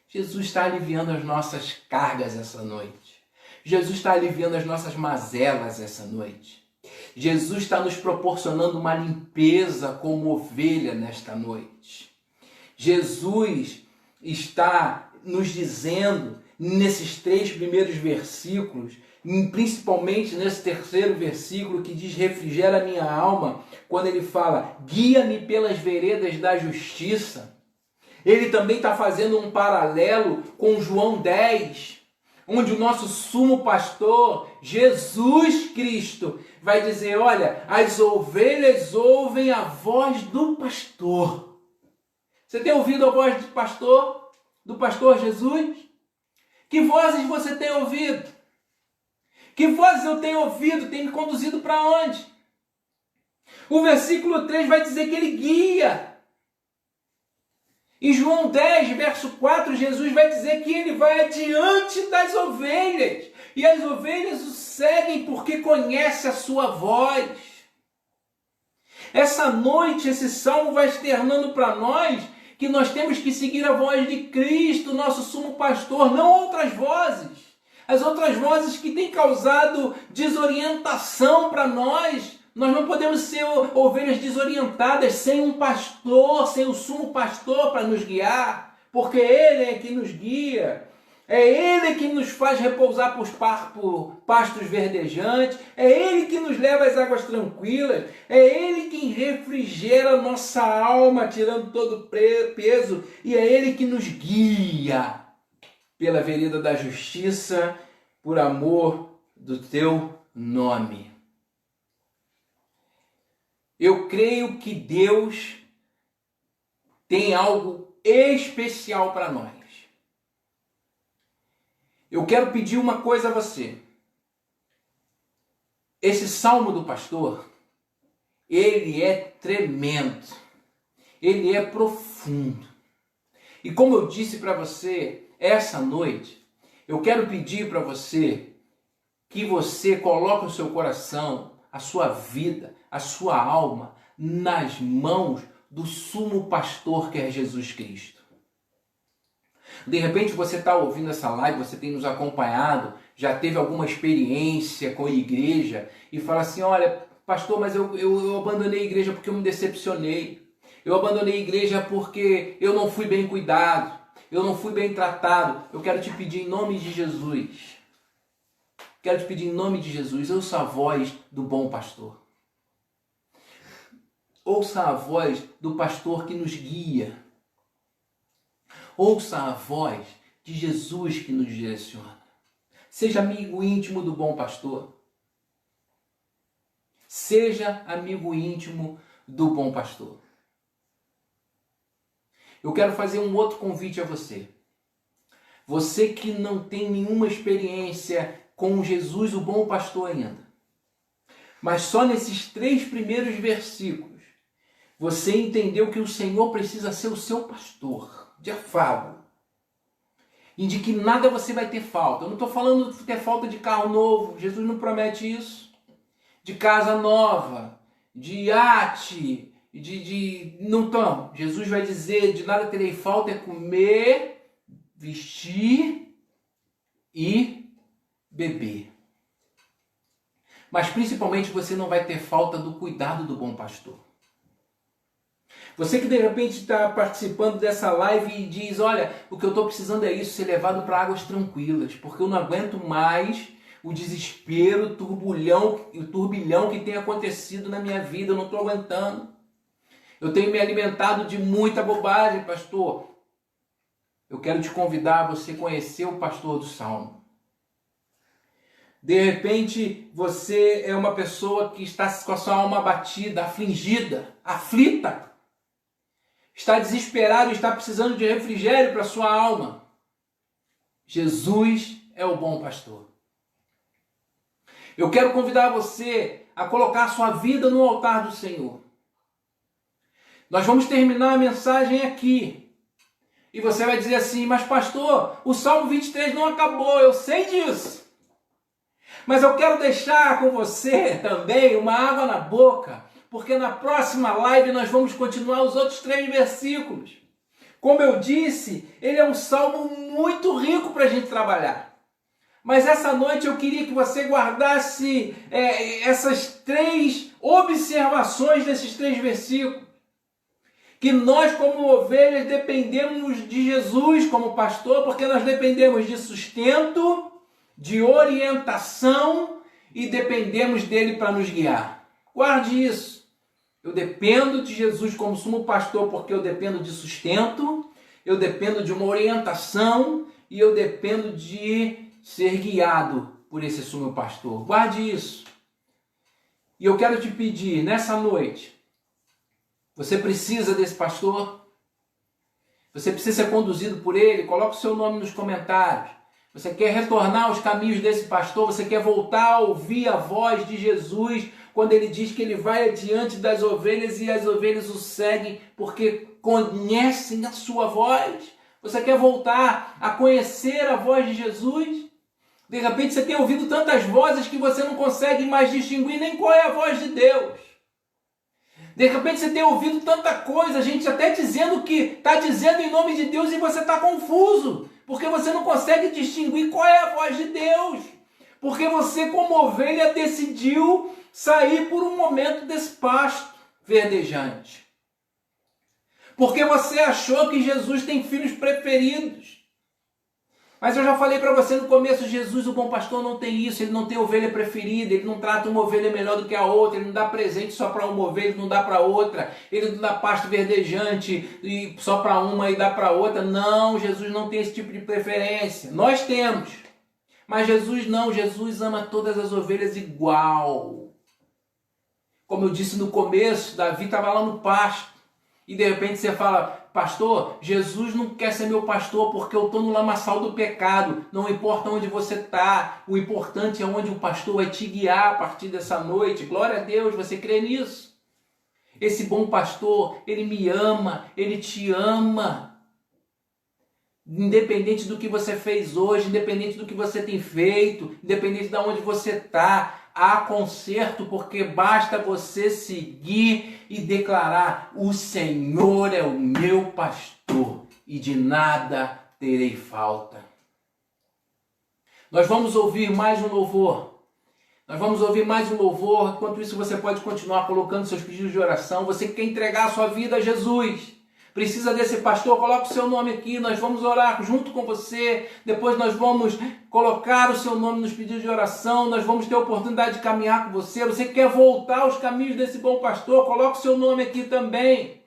Jesus está aliviando as nossas cargas essa noite. Jesus está aliviando as nossas mazelas essa noite. Jesus está nos proporcionando uma limpeza como ovelha nesta noite. Jesus está nos dizendo, nesses 3 primeiros versículos, principalmente nesse 3º versículo que diz refrigera a minha alma, quando ele fala guia-me pelas veredas da justiça, ele também está fazendo um paralelo com João 10, onde o nosso sumo pastor, Jesus Cristo, vai dizer, olha, as ovelhas ouvem a voz do pastor. Você tem ouvido a voz do pastor Jesus? Que vozes você tem ouvido? Que vozes eu tenho ouvido? Tem me conduzido para onde? O versículo 3 vai dizer que ele guia. Em João 10, verso 4, Jesus vai dizer que ele vai adiante das ovelhas. E as ovelhas o seguem porque conhecem a sua voz. Essa noite, esse salmo vai externando para nós que nós temos que seguir a voz de Cristo, nosso sumo pastor, não outras vozes. As outras vozes que têm causado desorientação para nós. Nós não podemos ser ovelhas desorientadas sem um pastor, sem o sumo pastor para nos guiar, porque ele é que nos guia. É ele que nos faz repousar por pastos verdejantes, é ele que nos leva às águas tranquilas, é ele quem refrigera a nossa alma, tirando todo o peso, e é ele que nos guia pela vereda da justiça, por amor do teu nome. Eu creio que Deus tem algo especial para nós. Eu quero pedir uma coisa a você. Esse salmo do pastor, ele é tremendo. Ele é profundo. E como eu disse para você, essa noite, eu quero pedir para você que você coloque o seu coração, a sua vida, a sua alma nas mãos do sumo pastor que é Jesus Cristo. De repente você está ouvindo essa live, você tem nos acompanhado, já teve alguma experiência com a igreja e fala assim, olha, pastor, mas eu abandonei a igreja porque eu me decepcionei. Eu abandonei a igreja porque eu não fui bem cuidado. eu não fui bem tratado, eu quero te pedir em nome de Jesus. Quero te pedir em nome de Jesus, ouça a voz do bom pastor. Ouça a voz do pastor que nos guia. Ouça a voz de Jesus que nos direciona. Seja amigo íntimo do bom pastor. Seja amigo íntimo do bom pastor. Eu quero fazer um outro convite a você. Você que não tem nenhuma experiência com Jesus, o bom pastor ainda. Mas só nesses 3 primeiros versículos, você entendeu que o Senhor precisa ser o seu pastor, de afago. E de que nada você vai ter falta. Eu não estou falando de ter falta de carro novo, Jesus não promete isso. De casa nova, de iate, não. Jesus vai dizer, de nada terei falta, é comer, vestir e beber. Mas principalmente você não vai ter falta do cuidado do bom pastor. Você que de repente está participando dessa live e diz, olha, o que eu estou precisando é isso, ser levado para águas tranquilas, porque eu não aguento mais o desespero, o turbilhão que tem acontecido na minha vida, eu não estou aguentando. Eu tenho me alimentado de muita bobagem, pastor. Eu quero te convidar a você conhecer o pastor do Salmo. De repente, você é uma pessoa que está com a sua alma abatida, afligida, aflita. Está desesperado, está precisando de refrigério para a sua alma. Jesus é o bom pastor. Eu quero convidar você a colocar a sua vida no altar do Senhor. Nós vamos terminar a mensagem aqui. E você vai dizer assim, mas pastor, o Salmo 23 não acabou, eu sei disso. Mas eu quero deixar com você também uma água na boca, porque na próxima live nós vamos continuar os outros 3 versículos. Como eu disse, ele é um salmo muito rico para a gente trabalhar. Mas essa noite eu queria que você guardasse essas 3 observações desses 3 versículos. Que nós, como ovelhas, dependemos de Jesus como pastor, porque nós dependemos de sustento, de orientação e dependemos dele para nos guiar. Guarde isso. Eu dependo de Jesus como sumo pastor porque eu dependo de sustento, eu dependo de uma orientação e eu dependo de ser guiado por esse sumo pastor. Guarde isso. E eu quero te pedir, nessa noite, você precisa desse pastor? Você precisa ser conduzido por ele? Coloque o seu nome nos comentários. Você quer retornar aos caminhos desse pastor? Você quer voltar a ouvir a voz de Jesus quando ele diz que ele vai adiante das ovelhas e as ovelhas o seguem porque conhecem a sua voz? Você quer voltar a conhecer a voz de Jesus? De repente você tem ouvido tantas vozes que você não consegue mais distinguir nem qual é a voz de Deus. De repente você tem ouvido tanta coisa, a gente até dizendo que está dizendo em nome de Deus e você está confuso, porque você não consegue distinguir qual é a voz de Deus. Porque você, como ovelha, decidiu sair por um momento desse pasto verdejante. Porque você achou que Jesus tem filhos preferidos. Mas eu já falei para você no começo, Jesus, o bom pastor, não tem isso, ele não tem ovelha preferida, ele não trata uma ovelha melhor do que a outra, ele não dá presente só para uma ovelha e não dá para outra, ele não dá pasto verdejante e só para uma e dá para outra. Não, Jesus não tem esse tipo de preferência. Nós temos, mas Jesus não, Jesus ama todas as ovelhas igual. Como eu disse no começo, Davi estava lá no pasto e de repente você fala, pastor, Jesus não quer ser meu pastor porque eu estou no lamaçal do pecado. Não importa onde você está, o importante é onde o pastor vai te guiar a partir dessa noite. Glória a Deus, você crê nisso? Esse bom pastor, ele me ama, ele te ama. Independente do que você fez hoje, independente do que você tem feito, independente de onde você está, há conserto, porque basta você seguir e declarar: o Senhor é o meu pastor e de nada terei falta. Nós vamos ouvir mais um louvor. Enquanto isso você pode continuar colocando seus pedidos de oração. Você quer entregar a sua vida a Jesus. precisa desse pastor, coloca o seu nome aqui, nós vamos orar junto com você, depois nós vamos colocar o seu nome nos pedidos de oração, nós vamos ter a oportunidade de caminhar com você. Você quer voltar aos caminhos desse bom pastor, coloca o seu nome aqui também.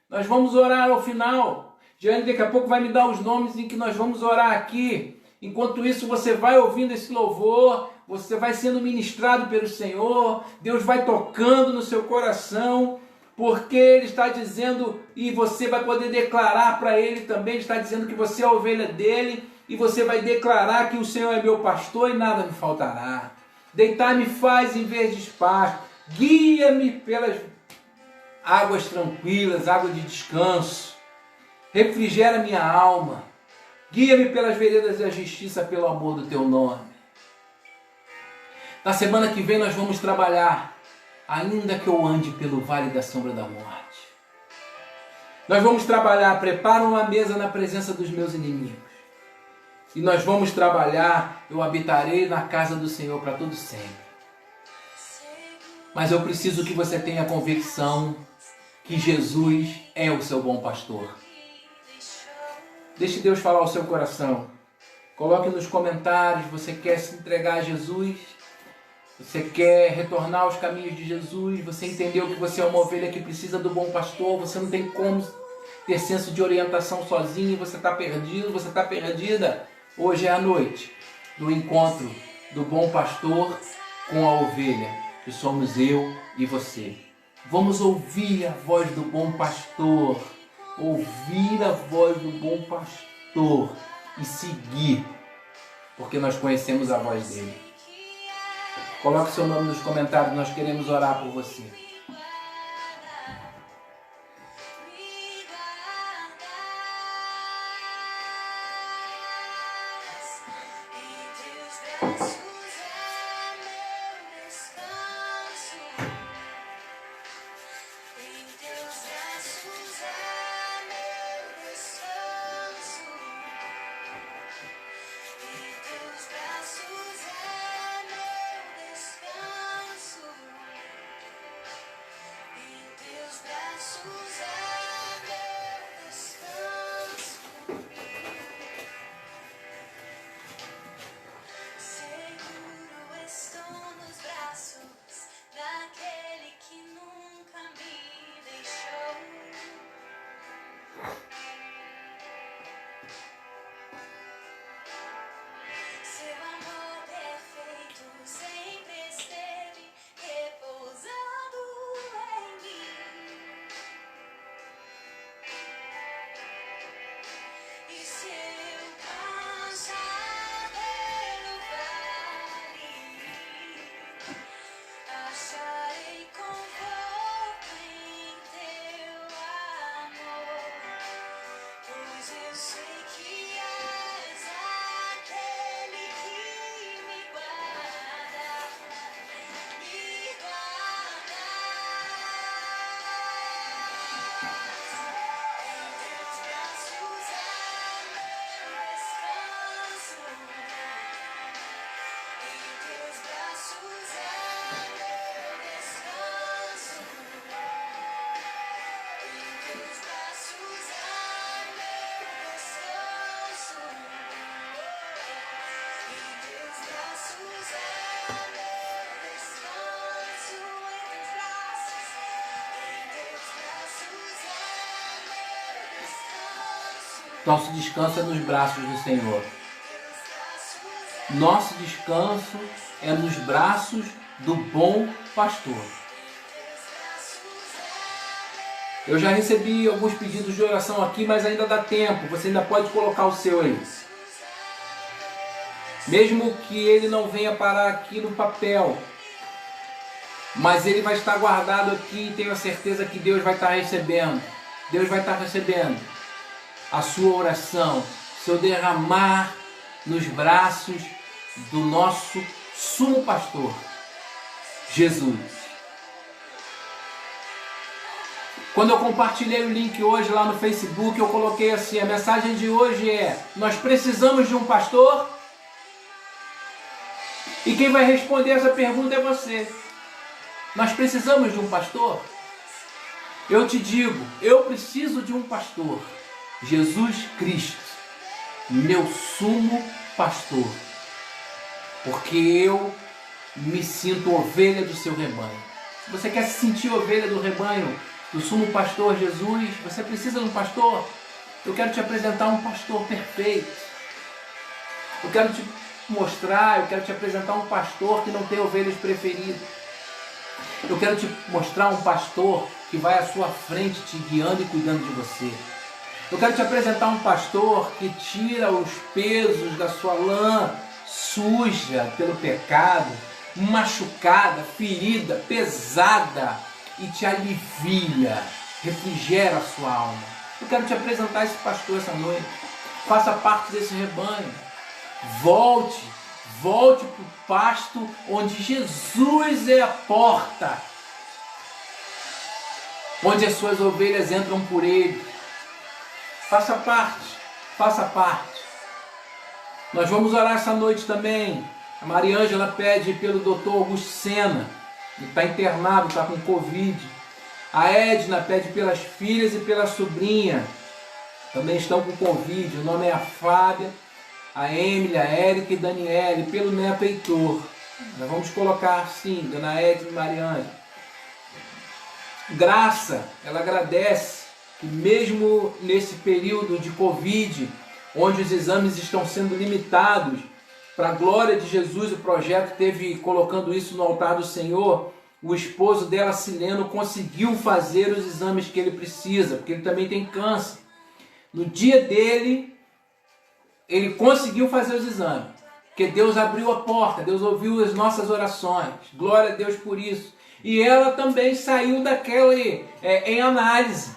Nós vamos orar ao final. Diane daqui a pouco vai me dar os nomes em que nós vamos orar aqui. Enquanto isso, você vai ouvindo esse louvor, você vai sendo ministrado pelo Senhor, Deus vai tocando no seu coração, porque Ele está dizendo, e você vai poder declarar para Ele também, Ele está dizendo que você é a ovelha dEle, e você vai declarar que o Senhor é meu pastor e nada me faltará. Deitar-me faz em verdes pastos, guia-me pelas águas tranquilas, água de descanso, refrigera minha alma, guia-me pelas veredas da justiça pelo amor do teu nome. Na semana que vem nós vamos trabalhar, ainda que eu ande pelo vale da sombra da morte. Nós vamos trabalhar, prepara uma mesa na presença dos meus inimigos. E nós vamos trabalhar, eu habitarei na casa do Senhor para todo sempre. Mas eu preciso que você tenha a convicção que Jesus é o seu bom pastor. Deixe Deus falar ao seu coração. Coloque nos comentários, você quer se entregar a Jesus? Você quer retornar aos caminhos de Jesus? Você entendeu que você é uma ovelha que precisa do bom pastor? Você não tem como ter senso de orientação sozinho, você está perdido, você está perdida? Hoje é a noite do encontro do bom pastor com a ovelha, que somos eu e você. Vamos ouvir a voz do bom pastor, ouvir a voz do bom pastor e seguir, porque nós conhecemos a voz dele. Coloque seu nome nos comentários, nós queremos orar por você. Nosso descanso é nos braços do Senhor. Nosso descanso é nos braços do bom pastor. Eu já recebi alguns pedidos de oração aqui, mas ainda dá tempo. Você ainda pode colocar o seu aí. Mesmo que ele não venha parar aqui no papel, mas ele vai estar guardado aqui e tenho a certeza que Deus vai estar recebendo. Deus vai estar recebendo a sua oração, seu derramar nos braços do nosso sumo pastor, Jesus. Quando eu compartilhei o link hoje lá no Facebook, eu coloquei assim, a mensagem de hoje é: nós precisamos de um pastor? E quem vai responder essa pergunta é você. Nós precisamos de um pastor? Eu te digo, eu preciso de um pastor, Jesus Cristo, meu sumo pastor, porque eu me sinto ovelha do seu rebanho. Se você quer se sentir ovelha do rebanho do sumo pastor Jesus, você precisa de um pastor. Eu quero te apresentar um pastor perfeito. Eu quero te mostrar, eu quero te apresentar um pastor que não tem ovelhas preferidas. Eu quero te mostrar um pastor que vai à sua frente te guiando e cuidando de você. Eu quero te apresentar um pastor que tira os pesos da sua lã suja pelo pecado, machucada, ferida, pesada, e te alivia, refrigera a sua alma. Eu quero te apresentar esse pastor essa noite. Faça parte desse rebanho. Volte para o pasto onde Jesus é a porta, onde as suas ovelhas entram por ele. Faça parte, faça parte. Nós vamos orar essa noite também. A Maria Ângela pede pelo doutor Augusto Sena, ele está internado, está com Covid. A Edna pede pelas filhas e pela sobrinha, também estão com Covid. O nome é a Fábia, a Emília, a Érica e Daniele, pelo neto Heitor. Nós vamos colocar assim, Dona Edna e Maria Ângela. Graça, ela agradece que mesmo nesse período de Covid, onde os exames estão sendo limitados, para a glória de Jesus, o projeto teve colocando isso no altar do Senhor. O esposo dela, Sileno, conseguiu fazer os exames que ele precisa, porque ele também tem câncer. No dia dele, ele conseguiu fazer os exames, porque Deus abriu a porta, Deus ouviu as nossas orações. Glória a Deus por isso. E ela também saiu daquela em análise.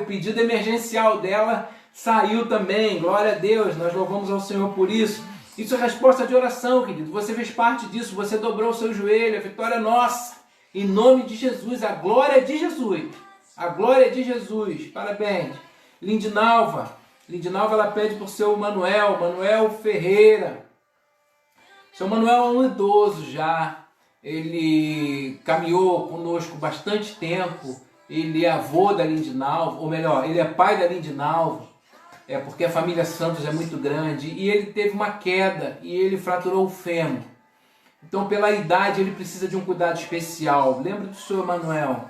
O pedido emergencial dela saiu também. Glória a Deus, nós louvamos ao Senhor por isso. Isso é resposta de oração, querido. Você fez parte disso, você dobrou o seu joelho, a vitória é nossa. Em nome de Jesus, a glória de Jesus. A glória de Jesus. Parabéns. Lindinalva, ela pede por seu Manuel Ferreira. Seu Manuel é um idoso já. Ele caminhou conosco bastante tempo. Ele é avô da Lindinalva, ou melhor, ele é pai da Lindinalva. Porque a família Santos é muito grande. E ele teve uma queda e ele fraturou o fêmur. Então, pela idade, ele precisa de um cuidado especial. Lembra do senhor Manuel.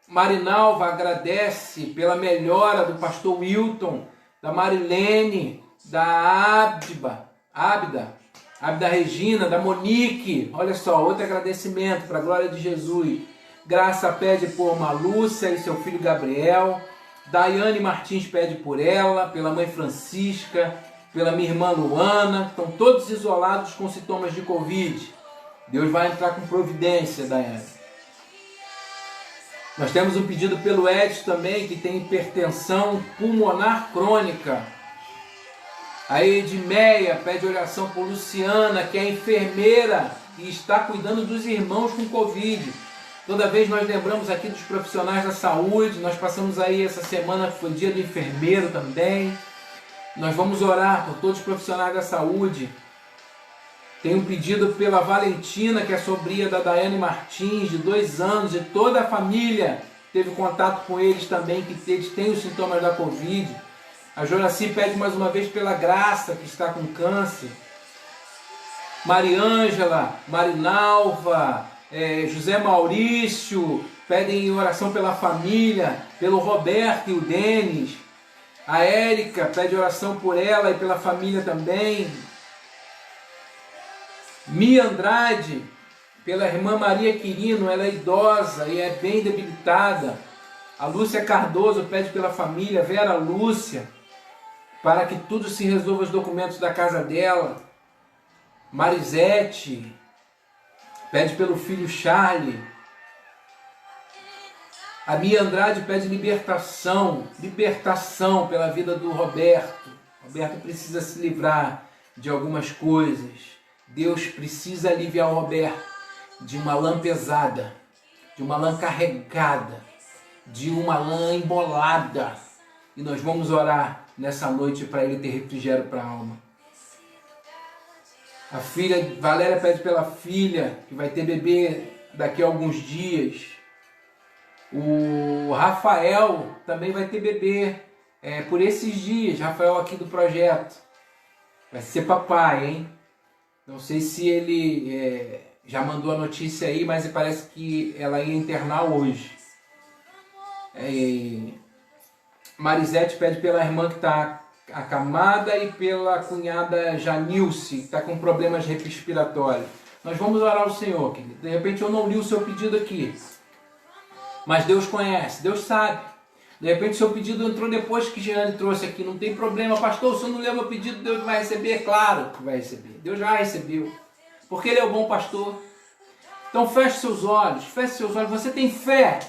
Marinalva agradece pela melhora do pastor Wilton, da Marilene, da Ábida Regina, da Monique. Olha só, outro agradecimento para a glória de Jesus. Graça pede por Malúcia e seu filho Gabriel. Daiane Martins pede por ela, pela mãe Francisca, pela minha irmã Luana. Estão todos isolados com sintomas de Covid. Deus vai entrar com providência, Daiane. Nós temos um pedido pelo Edson também, que tem hipertensão pulmonar crônica. A Edmeia pede oração por Luciana, que é enfermeira e está cuidando dos irmãos com Covid. Toda vez nós lembramos aqui dos profissionais da saúde. Nós passamos aí essa semana, que foi dia do enfermeiro também. Nós vamos orar por todos os profissionais da saúde. Tem um pedido pela Valentina, que é sobrinha da Daiane Martins, de 2 anos, e toda a família teve contato com eles também, que eles têm os sintomas da Covid. A Joraci pede mais uma vez pela Graça, que está com câncer. Maria Ângela, Marinalva, José Maurício pedem oração pela família, pelo Roberto e o Denis. A Érica pede oração por ela e pela família também. Mia Andrade, pela irmã Maria Quirino, ela é idosa e é bem debilitada. A Lúcia Cardoso pede pela família, Vera Lúcia, para que tudo se resolva, os documentos da casa dela. Marisete pede pelo filho Charlie. A Mia Andrade pede libertação pela vida do Roberto. O Roberto precisa se livrar de algumas coisas. Deus precisa aliviar o Roberto de uma lã pesada, de uma lã carregada, de uma lã embolada. E nós vamos orar nessa noite para ele ter refrigério para a alma. A filha Valéria pede pela filha, que vai ter bebê daqui a alguns dias. O Rafael também vai ter bebê por esses dias. Rafael aqui do projeto. Vai ser papai, hein? Não sei se ele já mandou a notícia aí, mas parece que ela ia internar hoje. Marisete pede pela irmã que está acamada e pela cunhada Janilce, que está com problemas respiratórios. Nós vamos orar ao Senhor, querido. De repente eu não li o seu pedido aqui, mas Deus conhece, Deus sabe. De repente o seu pedido entrou depois que Jeane trouxe aqui, não tem problema. Pastor, se eu não ler o meu pedido, Deus vai receber? Claro que vai receber. Deus já recebeu, porque Ele é o bom pastor. Então feche seus olhos, Você tem fé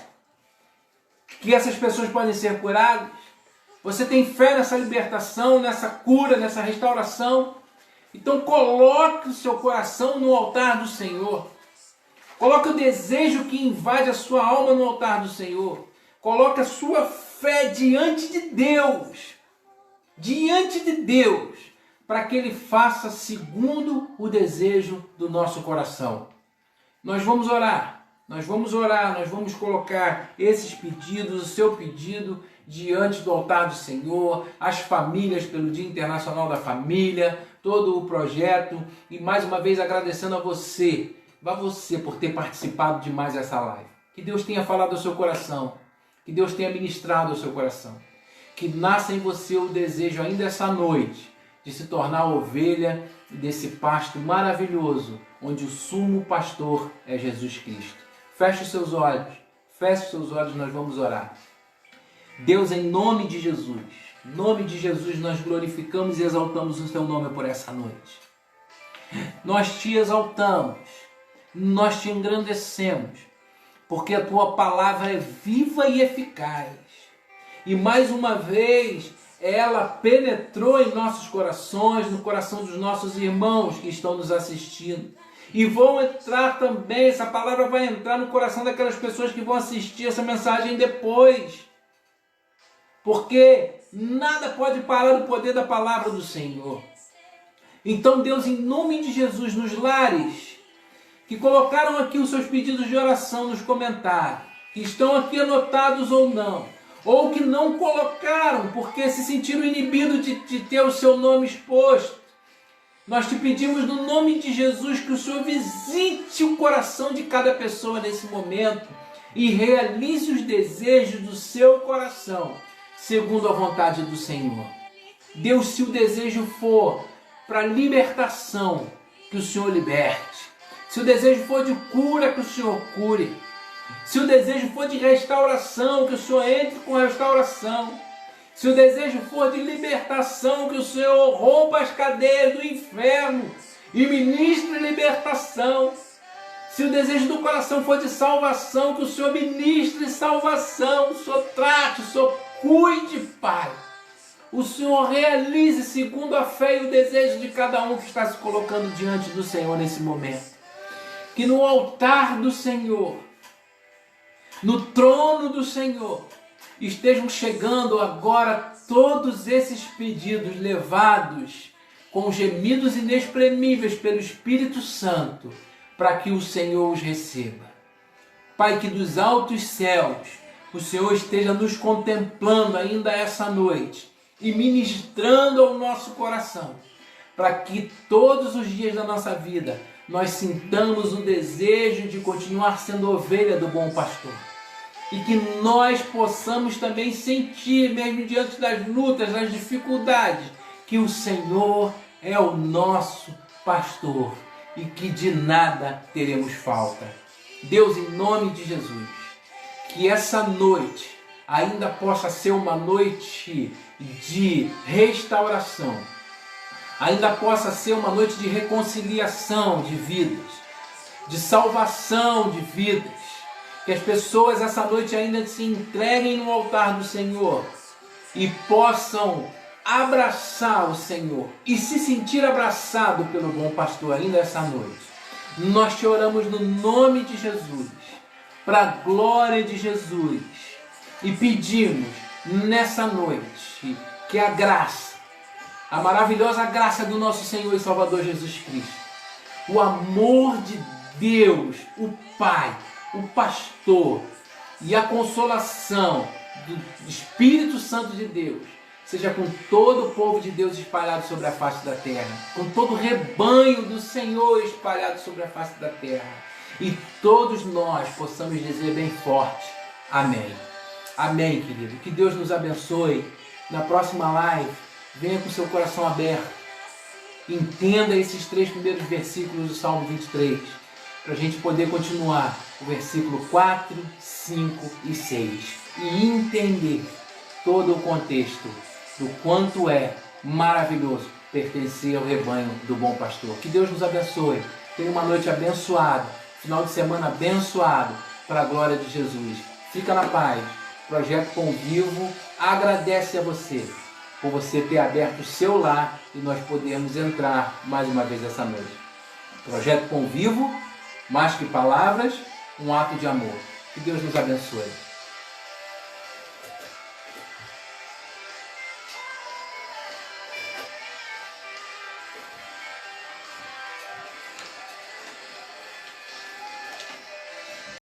que essas pessoas podem ser curadas? Você tem fé nessa libertação, nessa cura, nessa restauração? Então coloque o seu coração no altar do Senhor. Coloque o desejo que invade a sua alma no altar do Senhor. Coloque a sua fé diante de Deus. Diante de Deus. Para que Ele faça segundo o desejo do nosso coração. Nós vamos orar. Nós vamos colocar esses pedidos, o seu pedido, diante do altar do Senhor, as famílias pelo Dia Internacional da Família, todo o projeto, e mais uma vez agradecendo a você por ter participado de mais essa live. Que Deus tenha falado ao seu coração, que Deus tenha ministrado ao seu coração, que nasça em você o desejo ainda essa noite de se tornar ovelha desse pasto maravilhoso, onde o sumo pastor é Jesus Cristo. Feche os seus olhos, nós vamos orar. Deus, em nome de Jesus, nós glorificamos e exaltamos o Teu nome por essa noite. Nós Te exaltamos, nós Te engrandecemos, porque a Tua palavra é viva e eficaz. E mais uma vez, ela penetrou em nossos corações, no coração dos nossos irmãos que estão nos assistindo. E vão entrar também, essa palavra vai entrar no coração daquelas pessoas que vão assistir essa mensagem depois. Porque nada pode parar o poder da palavra do Senhor. Então, Deus, em nome de Jesus, nos lares que colocaram aqui os seus pedidos de oração nos comentários, que estão aqui anotados ou não, ou que não colocaram porque se sentiram inibidos de ter o seu nome exposto, nós Te pedimos no nome de Jesus que o Senhor visite o coração de cada pessoa nesse momento e realize os desejos do seu coração, segundo a vontade do Senhor. Deus, se o desejo for para libertação, que o Senhor liberte. Se o desejo for de cura, que o Senhor cure. Se o desejo for de restauração, que o Senhor entre com restauração. Se o desejo for de libertação, que o Senhor rompa as cadeias do inferno e ministre libertação. Se o desejo do coração for de salvação, que o Senhor ministre salvação. O Senhor trate, o Senhor cuide, Pai. O Senhor realize segundo a fé e o desejo de cada um que está se colocando diante do Senhor nesse momento. Que no altar do Senhor, no trono do Senhor, estejam chegando agora todos esses pedidos levados com gemidos inexprimíveis pelo Espírito Santo, para que o Senhor os receba. Pai, que dos altos céus o Senhor esteja nos contemplando ainda essa noite e ministrando ao nosso coração, para que todos os dias da nossa vida nós sintamos o desejo de continuar sendo ovelha do bom pastor. E que nós possamos também sentir, mesmo diante das lutas, das dificuldades, que o Senhor é o nosso pastor e que de nada teremos falta. Deus, em nome de Jesus, que essa noite ainda possa ser uma noite de restauração, ainda possa ser uma noite de reconciliação de vidas, de salvação de vidas. Que as pessoas essa noite ainda se entreguem no altar do Senhor e possam abraçar o Senhor e se sentir abraçado pelo bom pastor ainda essa noite. Nós Te oramos no nome de Jesus, para a glória de Jesus, e pedimos nessa noite que a graça, a maravilhosa graça do nosso Senhor e Salvador Jesus Cristo, o amor de Deus, o Pai, o pastor e a consolação do Espírito Santo de Deus seja com todo o povo de Deus espalhado sobre a face da terra, com todo o rebanho do Senhor espalhado sobre a face da terra, e todos nós possamos dizer bem forte, amém. Amém, querido. Que Deus nos abençoe. Na próxima live, venha com seu coração aberto, entenda esses 3 primeiros versículos do Salmo 23, para a gente poder continuar o versículo 4, 5 e 6 e entender todo o contexto do quanto é maravilhoso pertencer ao rebanho do bom pastor. Que Deus nos abençoe. Tenha uma noite abençoada, final de semana abençoado, para a glória de Jesus. Fica na paz. Projeto Convivo agradece a você por você ter aberto o seu lar e nós podemos entrar mais uma vez essa noite. Projeto Convivo, mais que palavras, um ato de amor. Que Deus nos abençoe.